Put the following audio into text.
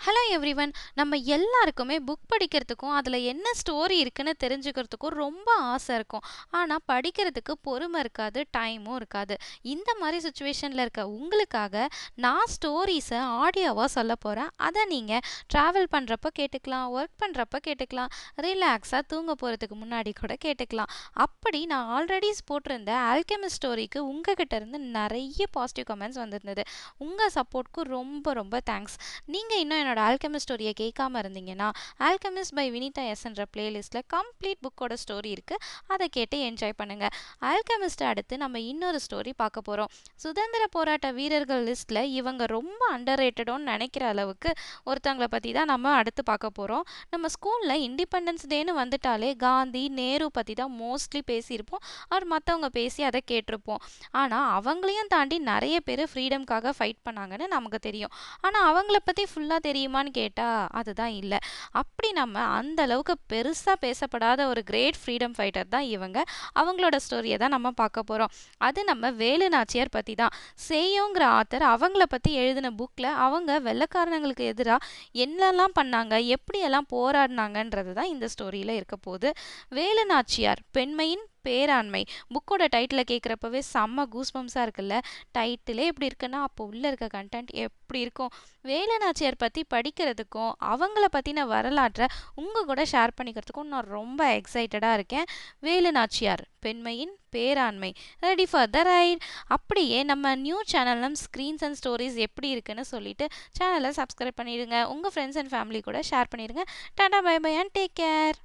Hello everyone. நம்ம எல்லாருக்குமே book படிக்கிறதுக்கும் அதில் என்ன ஸ்டோரி இருக்குன்னு தெரிஞ்சுக்கிறதுக்கும் ரொம்ப ஆசை இருக்கும். ஆனால் படிக்கிறதுக்கு பொறுமை இருக்காது, டைமும் இருக்காது. இந்த மாதிரி சுச்சுவேஷனில் இருக்க உங்களுக்காக நான் ஸ்டோரிஸை ஆடியோவாக சொல்ல போகிறேன். அதை நீங்கள் ட்ராவல் பண்ணுறப்ப கேட்டுக்கலாம், ஒர்க் பண்ணுறப்ப கேட்டுக்கலாம், ரிலாக்ஸாக தூங்க போகிறதுக்கு முன்னாடி கூட கேட்டுக்கலாம். அப்படி நான் ஆல்ரெடி போட்டிருந்த ஆல்கெமிஸ்ட் ஸ்டோரிக்கு உங்ககிட்ட இருந்து நிறைய பாசிட்டிவ் கமெண்ட்ஸ் வந்திருந்தது. உங்கள் சப்போர்ட்க்கு ரொம்ப ரொம்ப தேங்க்ஸ். நீங்கள் இன்னும் என்னோட ஆல்கெமிஸ்ட் ஸ்டோரியை கேட்காம இருந்தீங்கன்னா ஆல்கெமிஸ்ட் பை வினிதா எஸ்ன்ற பிளேலிஸ்ட்டில் கம்ப்ளீட் புக்கோட ஸ்டோரி இருக்குது. அதை கேட்டு என்ஜாய் பண்ணுங்கள். ஆல்கெமிஸ்ட்டை அடுத்து நம்ம இன்னொரு ஸ்டோரி பார்க்க போகிறோம். சுதந்திர போராட்ட வீரர்கள் லிஸ்ட்டில் இவங்க ரொம்ப அண்டர் ரேட்டடோன்னு நினைக்கிற அளவுக்கு ஒருத்தவங்களை பற்றி தான் நம்ம அடுத்து பார்க்க போகிறோம். நம்ம ஸ்கூலில் இண்டிபெண்டன்ஸ் டேன்னு வந்துட்டாலே காந்தி, நேரு பற்றி தான் மோஸ்ட்லி பேசியிருப்போம். அவர் மற்றவங்க பேசி அதை கேட்டிருப்போம். ஆனால் அவங்களையும் தாண்டி நிறைய பேர் ஃப்ரீடம்காக ஃபைட் பண்ணாங்கன்னு நமக்கு தெரியும். ஆனால் அவங்கள பற்றி ஃபுல்லாக தெரியுமான்னு கேட்டால் அதுதான் இல்லை. அப்படி நம்ம அந்த அளவுக்கு பெருசாக பேசப்படாத ஒரு கிரேட் ஃப்ரீடம் ஃபைட்டர் தான் இவங்க. அவங்களோட ஸ்டோரியை தான் நம்ம பார்க்க போகிறோம். அது நம்ம வேலு நாச்சியார் பற்றி தான். சேயோங்கிற ஆத்தர் அவங்கள பற்றி எழுதின புக்கில் அவங்க வெள்ளைக்காரங்களுக்கு எதிராக என்னெல்லாம் பண்ணாங்க, எப்படியெல்லாம் போராடினாங்கன்றது தான் இந்த ஸ்டோரியில் இருக்க போகுது. வேலு நாச்சியார் பெண்மையின் பேராண்மை. புக்கோட டைட்டிலை கேட்குறப்பவே செம்ம கூஸ்பம்ஸாக இருக்குல்ல. டைட்டிலே எப்படி இருக்குன்னா அப்போ உள்ளே இருக்க கண்டென்ட் எப்படி இருக்கும். வேலு நாச்சியார் பற்றி படிக்கிறதுக்கும் அவங்கள பற்றின வரலாற்றை உங்கள் கூட ஷேர் பண்ணிக்கிறதுக்கும் நான் ரொம்ப எக்ஸைட்டடாக இருக்கேன். வேலு நாச்சியார் பெண்மையின் பேராண்மை. Ready for the ride. அப்படியே நம்ம நியூ சேனலும் ஸ்க்ரீன்ஸ் அண்ட் ஸ்டோரிஸ் எப்படி இருக்குன்னு சொல்லிட்டு சேனலை சப்ஸ்கிரைப் பண்ணிடுங்க. உங்கள் ஃப்ரெண்ட்ஸ் அண்ட் ஃபேமிலி கூட ஷேர் பண்ணிடுங்க. Tata, bye bye and take care.